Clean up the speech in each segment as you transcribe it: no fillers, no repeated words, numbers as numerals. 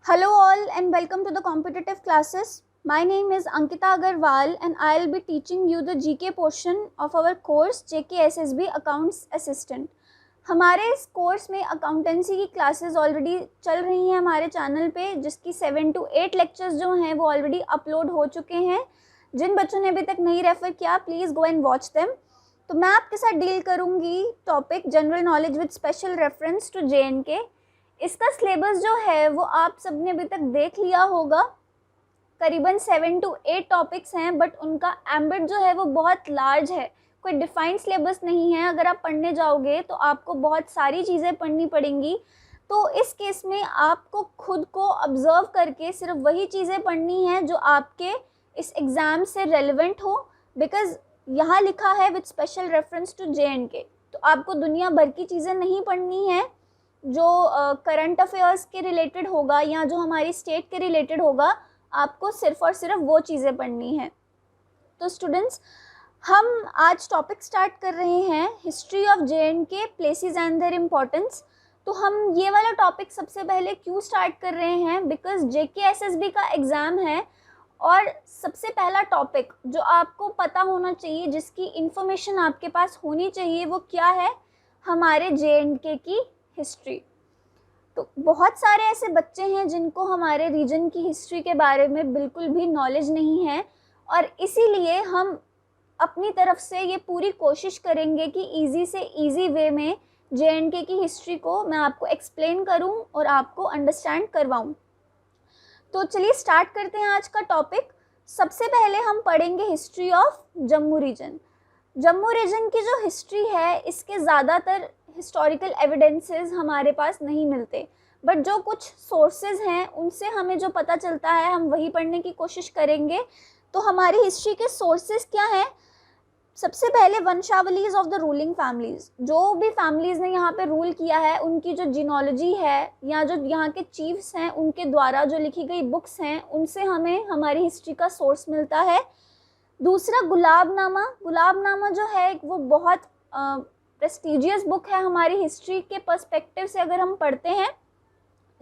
Hello all and welcome to the competitive classes. My name is Ankita Agarwal and I'll be teaching you the GK portion of our course JKSSB Accounts Assistant. हमारे इस course में accountancy की classes already चल रही हैं हमारे channel पे, जिसकी 7 to 8 लेक्चर्स जो हैं वो ऑलरेडी अपलोड हो चुके हैं. जिन बच्चों ने अभी तक नहीं रेफ़र किया please go and watch them. तो मैं आपके साथ डील करूँगी topic general knowledge with special reference to JNK. इसका सिलेबस जो है वो आप सबने अभी तक देख लिया होगा. करीबन 7 to 8 टॉपिक्स हैं, बट उनका एम्बिट जो है वो बहुत लार्ज है. कोई डिफाइंड सिलेबस नहीं है. अगर आप पढ़ने जाओगे तो आपको बहुत सारी चीज़ें पढ़नी पड़ेंगी. तो इस केस में आपको खुद को ऑब्जर्व करके सिर्फ वही चीज़ें पढ़नी हैं जो आपके इस एग्ज़ाम से रेलिवेंट हो, बिकॉज़ यहाँ लिखा है with special reference to JNK. तो आपको दुनिया भर की चीज़ें नहीं पढ़नी है. जो करंट अफेयर्स के रिलेटेड होगा या जो हमारी स्टेट के रिलेटेड होगा, आपको सिर्फ और सिर्फ वो चीज़ें पढ़नी हैं. तो स्टूडेंट्स, हम आज टॉपिक स्टार्ट कर रहे हैं history of JNK places and there importance. तो हम ये वाला टॉपिक सबसे पहले क्यों स्टार्ट कर रहे हैं, बिकॉज JKSSB का एग्ज़ाम है और सबसे पहला टॉपिक जो आपको पता होना चाहिए, जिसकी इन्फॉर्मेशन आपके पास होनी चाहिए, वो क्या है? हमारे JNK की हिस्ट्री. तो बहुत सारे ऐसे बच्चे हैं जिनको हमारे रीजन की हिस्ट्री के बारे में बिल्कुल भी नॉलेज नहीं है, और इसीलिए हम अपनी तरफ से ये पूरी कोशिश करेंगे कि इजी से इजी वे में JNK की हिस्ट्री को मैं आपको एक्सप्लेन करूं और आपको अंडरस्टैंड करवाऊं. तो चलिए स्टार्ट करते हैं आज का टॉपिक. सबसे पहले हम पढ़ेंगे history of Jammu region. Jammu region की जो हिस्ट्री है, इसके ज़्यादातर हिस्टोरिकल एविडेंसेस हमारे पास नहीं मिलते, बट जो कुछ सोर्सेज हैं उनसे हमें जो पता चलता है हम वही पढ़ने की कोशिश करेंगे. तो हमारी हिस्ट्री के सोर्सेज क्या हैं? सबसे पहले वंशावलीज ऑफ द रूलिंग फैमिलीज़. जो भी फैमिलीज़ ने यहाँ पे रूल किया है उनकी जो जीनोलॉजी है या जो यहाँ के चीफ्स हैं उनके द्वारा जो लिखी गई बुक्स हैं, उनसे हमें हमारी हिस्ट्री का सोर्स मिलता है. दूसरा गुलाबनामा. गुलाबनामा जो है वो बहुत प्रेस्टिजियस बुक है हमारी हिस्ट्री के पर्सपेक्टिव से अगर हम पढ़ते हैं.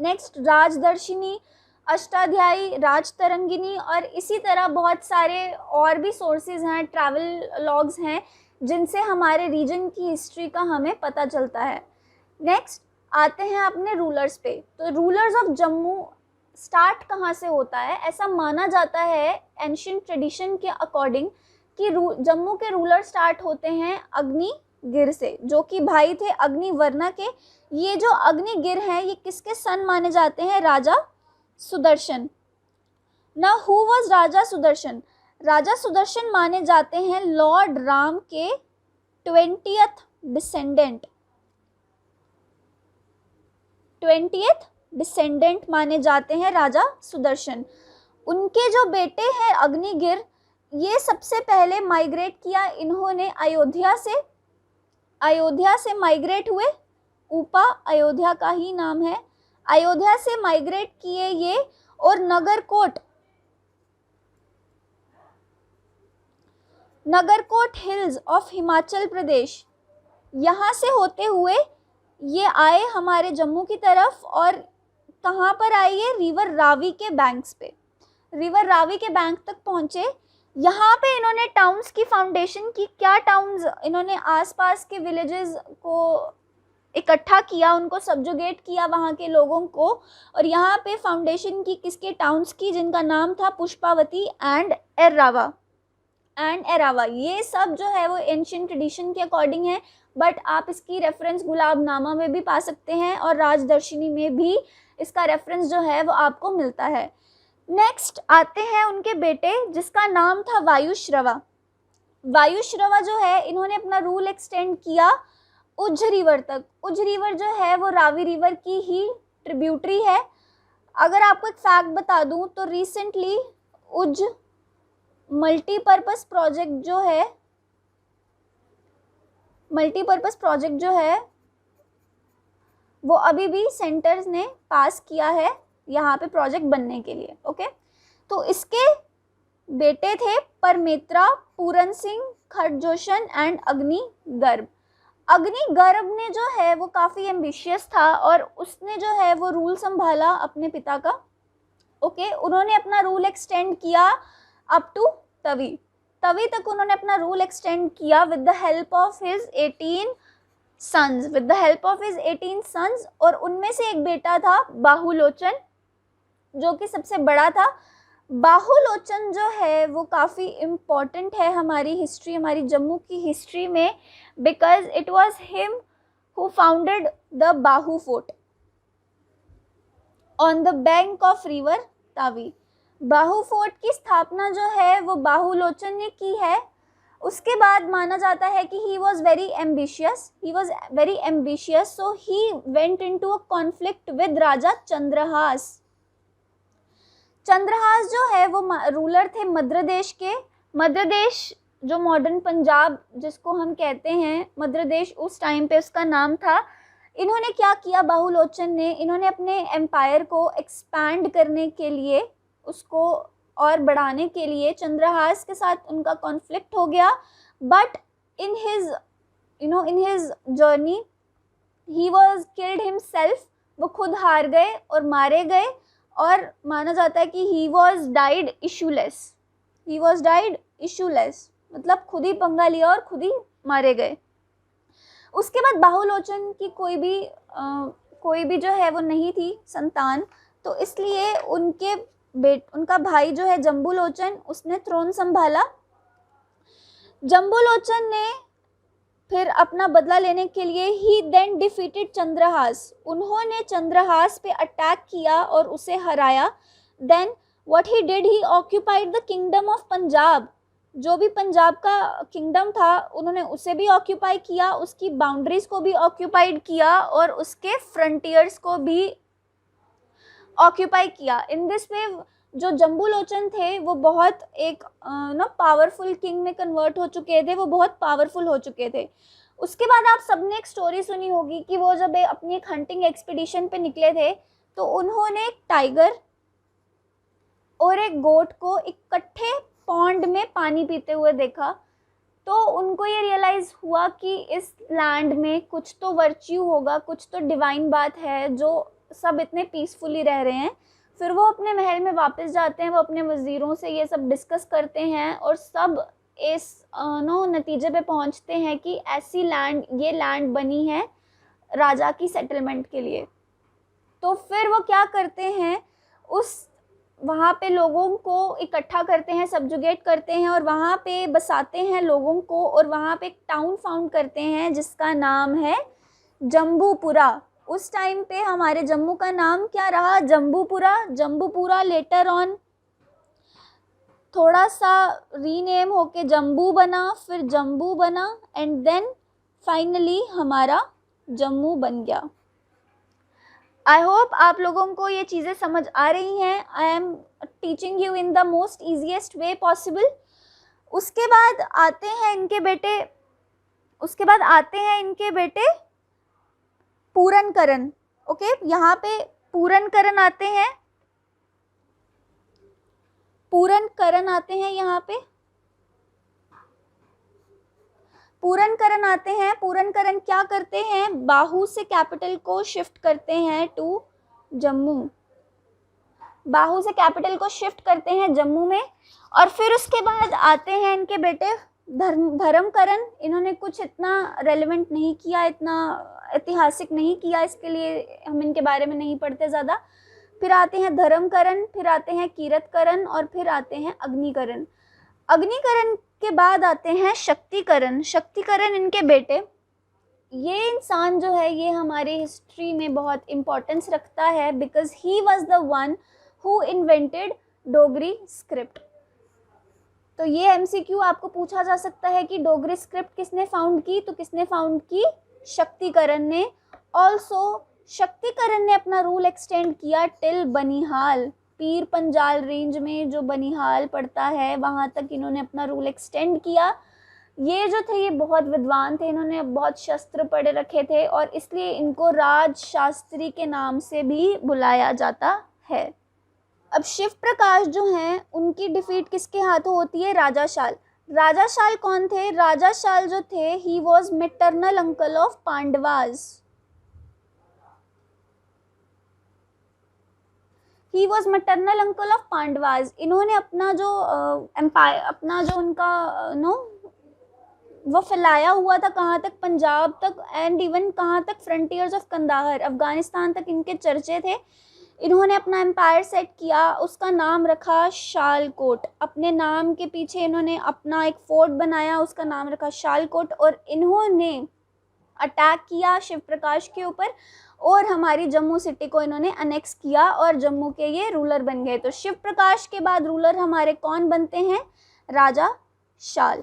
नेक्स्ट राजदर्शिनी, अष्टाध्यायी, राजतरंगिनी, और इसी तरह बहुत सारे और भी सोर्सेज हैं, ट्रैवल लॉग्स हैं, जिनसे हमारे रीजन की हिस्ट्री का हमें पता चलता है. नेक्स्ट आते हैं अपने रूलर्स पे. तो रूलर्स ऑफ जम्मू स्टार्ट कहाँ से होता है? ऐसा माना जाता है एंशिएंट ट्रेडिशन के अकॉर्डिंग कि जम्मू के रूलर स्टार्ट होते हैं अग्निगिर से, जो कि भाई थे अग्निवर्णा के. ये जो अग्निगिर हैं ये किसके सन माने जाते हैं? राजा सुदर्शन. ना हु वाज राजा सुदर्शन? राजा सुदर्शन माने जाते हैं लॉर्ड राम के 20th डिसेंडेंट माने जाते हैं राजा सुदर्शन. उनके जो बेटे हैं अग्निगिर, ये सबसे पहले माइग्रेट किया इन्होंने अयोध्या से माइग्रेट हुए. ऊपा अयोध्या का ही नाम है. अयोध्या से माइग्रेट किए ये, और नगरकोट हिल्स ऑफ हिमाचल प्रदेश, यहाँ से होते हुए ये आए हमारे जम्मू की तरफ. और कहाँ पर आए ये? रिवर रावी के बैंक्स पे. रिवर रावी के बैंक तक पहुँचे. यहाँ पे इन्होंने टाउन्स की फाउंडेशन की. क्या टाउन्स? इन्होंने आसपास के विलेजेस को इकट्ठा किया, उनको सब्जुगेट किया वहाँ के लोगों को, और यहाँ पे फाउंडेशन की किसके? टाउन्स की, जिनका नाम था पुष्पावती एंड एरावा. ये सब जो है वो एंशिएंट ट्रेडिशन के अकॉर्डिंग है, बट आप इसकी रेफरेंस गुलाबनामा में भी पा सकते हैं और राजदर्शिनी में भी इसका रेफरेंस जो है वो आपको मिलता है. नेक्स्ट आते हैं उनके बेटे, जिसका नाम था वायुश्रवा. वायुश्रवा जो है इन्होंने अपना रूल एक्सटेंड किया उज्ज रिवर तक. उज्ज रिवर जो है वो रावी रिवर की ही ट्रिब्यूटरी है. अगर आपको एक फैक्ट बता दूं तो रिसेंटली उज्ज मल्टीपर्पस प्रोजेक्ट जो है वो अभी भी सेंटर्स ने पास किया है यहाँ पे प्रोजेक्ट बनने के लिए. ओके, तो इसके बेटे थे परमेत्रा, पूरन सिंह, खरजोशन एंड अग्निगर्भ. अग्निगर्भ ने जो है वो काफ़ी एम्बिशियस था और उसने जो है वो रूल संभाला अपने पिता का. ओके, उन्होंने अपना रूल एक्सटेंड किया अप टू तवी तक उन्होंने अपना रूल एक्सटेंड किया with the help of his 18 sons, और उनमें से एक बेटा था बाहुलोचन, जो कि सबसे बड़ा था। बाहुलोचन जो है वो काफ़ी इम्पॉर्टेंट है हमारी हिस्ट्री, हमारी जम्मू की हिस्ट्री में, because it was him who founded the Bahu fort on the bank of river Tawi. Bahu fort की स्थापना जो है वो बाहुलोचन ने की है। उसके बाद माना जाता है कि he was very ambitious, so he went into a conflict with राजा चंद्रहास। चंद्रहास जो है वो रूलर थे मध्य देश के। मध्य देश जो मॉडर्न पंजाब जिसको हम कहते हैं, मध्य देश उस टाइम पे उसका नाम था। इन्होंने क्या किया, बाहुलोचन ने, इन्होंने अपने एम्पायर को एक्सपैंड करने के लिए, उसको और बढ़ाने के लिए चंद्रहास के साथ उनका कॉन्फ्लिक्ट हो गया। But in his journey he was killed himself, वो खुद हार गए और मारे गए, और माना जाता है कि ही वॉज डाइड इशूलेस, मतलब खुद ही पंगा लिया और खुद ही मारे गए। उसके बाद बाहुलोचन की कोई भी जो है वो नहीं थी संतान, तो इसलिए उनका भाई जो है जम्बूलोचन, उसने थ्रोन संभाला। जम्बूलोचन ने फिर अपना बदला लेने के लिए ही देन डिफीटेड चंद्रहास, उन्होंने चंद्रहास पे अटैक किया और उसे हराया। Then what he did, he occupied the kingdom of Punjab, जो भी पंजाब का किंगडम था उन्होंने उसे भी ऑक्यूपाई किया, उसकी बाउंड्रीज को भी ऑक्यूपाइड किया और उसके फ्रंटियर्स को भी ऑक्यूपाई किया। इन दिस वे जो जम्बूलोचन थे वो बहुत एक पावरफुल किंग में कन्वर्ट हो चुके थे, वो बहुत पावरफुल हो चुके थे। उसके बाद आप सबने एक स्टोरी सुनी होगी कि वो जब अपनी एक हंटिंग एक्सपीडिशन पे निकले थे तो उन्होंने एक टाइगर और एक गोट को इकट्ठे पॉन्ड में पानी पीते हुए देखा। तो उनको ये रियलाइज़ हुआ कि इस लैंड में कुछ तो वर्च्यू होगा, कुछ तो डिवाइन बात है जो सब इतने पीसफुली रह रहे हैं। फिर वो अपने महल में वापस जाते हैं, वो अपने वज़ीरों से ये सब डिस्कस करते हैं और सब इस नतीजे पे पहुंचते हैं कि ये लैंड बनी है राजा की सेटलमेंट के लिए। तो फिर वो क्या करते हैं, वहाँ पे लोगों को इकट्ठा करते हैं, सब्जुगेट करते हैं और वहाँ पे बसाते हैं लोगों को, और वहाँ पे एक टाउन फाउंड करते हैं जिसका नाम है जम्बूपुरा। उस टाइम पे हमारे जम्मू का नाम क्या रहा, जम्बूपुरा लेटर ऑन थोड़ा सा रीनेम होके जम्बू बना, फिर जम्बू बना, एंड देन फाइनली हमारा जम्मू बन गया। आई होप आप लोगों को ये चीज़ें समझ आ रही हैं। I am teaching you in the most easiest way possible. उसके बाद आते हैं इनके बेटे पूरनकरण। ओके, यहाँ पे पूरनकरण आते हैं यहाँ पे पूरनकरण क्या करते हैं, बाहू से कैपिटल को शिफ्ट करते हैं टू जम्मू, में। और फिर उसके बाद आते हैं इनके बेटे धर्मकरण। इन्होंने कुछ इतना रेलेवेंट नहीं किया, इतना ऐतिहासिक नहीं किया, इसके लिए हम इनके बारे में नहीं पढ़ते ज़्यादा। फिर आते हैं धर्मकरण, फिर आते हैं कीरतकरण और फिर आते हैं अग्निकरण। अग्निकरण के बाद आते हैं शक्तिकरण इनके बेटे। ये इंसान जो है ये हमारी हिस्ट्री में बहुत इम्पोर्टेंस रखता है because he was the one who invented Dogri script. तो ये MCQ आपको पूछा जा सकता है कि डोगरी स्क्रिप्ट किसने फाउंड की, तो किसने फाउंड की, शक्तिकरण ने। ऑल्सो शक्तिकरण ने अपना रूल एक्सटेंड किया टिल बनिहाल, पीर पंजाल रेंज में जो बनिहाल पड़ता है वहाँ तक इन्होंने अपना रूल एक्सटेंड किया। ये जो थे ये बहुत विद्वान थे, इन्होंने बहुत शस्त्र पढ़े रखे थे और इसलिए इनको राजशास्त्री के नाम से भी बुलाया जाता है। अब शिव प्रकाश जो हैं उनकी डिफीट किसके हाथों होती है, राजाशाल कौन थे, राजाशाल जो थे he was maternal uncle of Pandavas. He was maternal uncle of Pandavas. इन्होंने अपना जो एम्पायर, अपना जो उनका वो फैलाया हुआ था कहाँ तक, पंजाब तक, एंड इवन कहाँ तक, फ्रंटियर्स ऑफ कंदाहर, अफगानिस्तान तक इनके चर्चे थे। इन्होंने अपना एम्पायर सेट किया, उसका नाम रखा शालकोट। अपने नाम के पीछे इन्होंने अपना एक फोर्ट बनाया, उसका नाम रखा शालकोट, और इन्होंने अटैक किया शिव प्रकाश के ऊपर और हमारी जम्मू सिटी को इन्होंने अनेक्स किया और जम्मू के ये रूलर बन गए। तो शिव प्रकाश के बाद रूलर हमारे कौन बनते हैं? राजा शाल।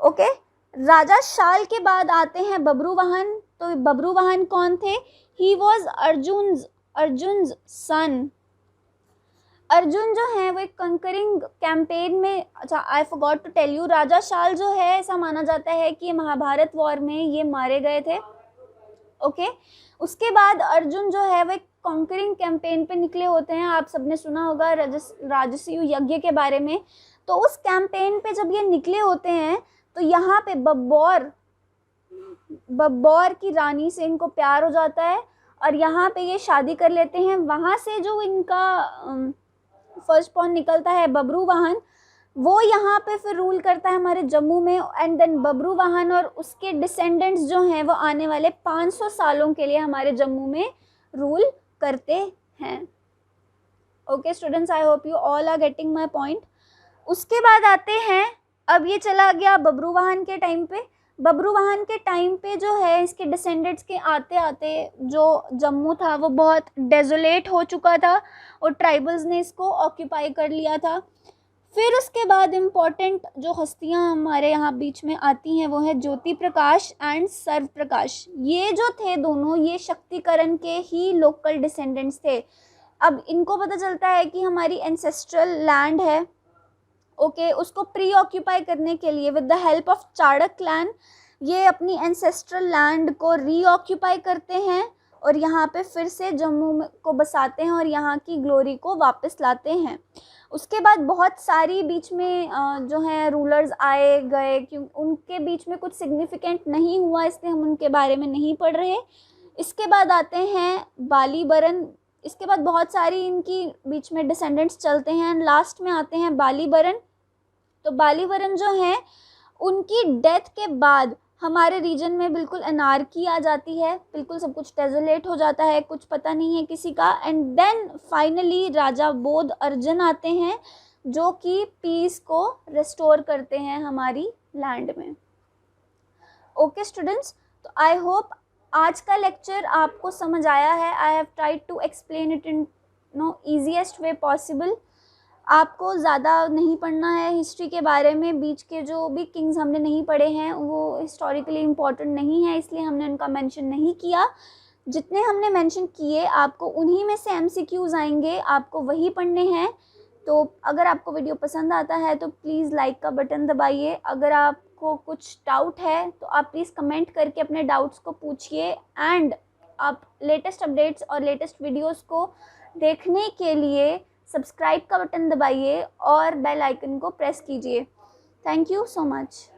ओके, राजा शाल के बाद आते हैं बबरूवाहन। तो बबरूवाहन कौन थे? ही वॉज अर्जुन्स सन। अर्जुन जो है वो एक कंकरिंग कैंपेन में, अच्छा I forgot to tell you, राजा शाल जो है ऐसा माना जाता है कि महाभारत वॉर में ये मारे गए थे। ओके, उसके बाद अर्जुन जो है वो एक कॉन्करिंग कैंपेन पे निकले होते हैं। आप सबने सुना होगा राजसूय यज्ञ के बारे में। तो उस कैंपेन पे जब ये निकले होते हैं तो यहाँ पे बब्बर की रानी से इनको प्यार हो जाता है और यहाँ पे ये शादी कर लेते हैं। वहाँ से जो इनका फर्स्ट पॉन निकलता है बबरूवाहन, वो यहाँ पे फिर रूल करता है हमारे जम्मू में। एंड देन बबरूवाहन और उसके डिसेंडेंट्स जो हैं वो आने वाले 500 सालों के लिए हमारे जम्मू में रूल करते हैं। Okay students, I hope you all are getting my point. उसके बाद आते हैं, अब ये चला गया बबरूवाहन के टाइम पे। बबरूवाहन के टाइम पे जो है इसके डिसेंडेंट्स के आते आते जो जम्मू था वो बहुत डेजोलेट हो चुका था और ट्राइबल्स ने इसको ऑक्यूपाई कर लिया था। फिर उसके बाद इम्पॉर्टेंट जो हस्तियां हमारे यहाँ बीच में आती हैं वो है ज्योति प्रकाश एंड सर्व प्रकाश। ये जो थे दोनों, ये शक्तिकरण के ही लोकल डिसेंडेंट्स थे। अब इनको पता चलता है कि हमारी एंसेस्ट्रल लैंड है, ओके, उसको प्री ऑक्यूपाई करने के लिए with the help of Chadak clan ये अपनी एंसेस्ट्रल लैंड को रीऑक्यूपाई करते हैं और यहाँ पे फिर से जम्मू को बसाते हैं और यहाँ की ग्लोरी को वापस लाते हैं। उसके बाद बहुत सारी बीच में जो है रूलर्स आए गए, क्यों उनके बीच में कुछ सिग्निफिकेंट नहीं हुआ इसलिए हम उनके बारे में नहीं पढ़ रहे। इसके बाद आते हैं बालीबरन। इसके बाद बहुत सारी इनकी बीच में डिसेंडेंट्स चलते हैं एंड लास्ट में आते हैं बालीबरन। तो बालीबरन जो हैं उनकी डेथ के बाद हमारे रीजन में बिल्कुल अनार्की आ जाती है, बिल्कुल सब कुछ डेजोलेट हो जाता है, कुछ पता नहीं है किसी का। एंड देन फाइनली राजा बोध अर्जन आते हैं जो कि पीस को रिस्टोर करते हैं हमारी लैंड में। ओके स्टूडेंट्स, तो आई होप आज का लेक्चर आपको समझ आया है। I have tried to explain it in easiest way possible. आपको ज़्यादा नहीं पढ़ना है हिस्ट्री के बारे में। बीच के जो भी किंग्स हमने नहीं पढ़े हैं वो हिस्टोरिकली इम्पॉर्टेंट नहीं है, इसलिए हमने उनका मेंशन नहीं किया। जितने हमने मेंशन किए आपको उन्हीं में से एमसीक्यूज़ आएंगे, आपको वही पढ़ने हैं। तो अगर आपको वीडियो पसंद आता है तो प्लीज़ लाइक का बटन दबाइए। अगर आपको कुछ डाउट है तो आप प्लीज़ कमेंट करके अपने डाउट्स को पूछिए। एंड आप लेटेस्ट अपडेट्स और लेटेस्ट वीडियोज़ को देखने के लिए सब्सक्राइब का बटन दबाइए और बेल आइकन को प्रेस कीजिए। Thank you so much.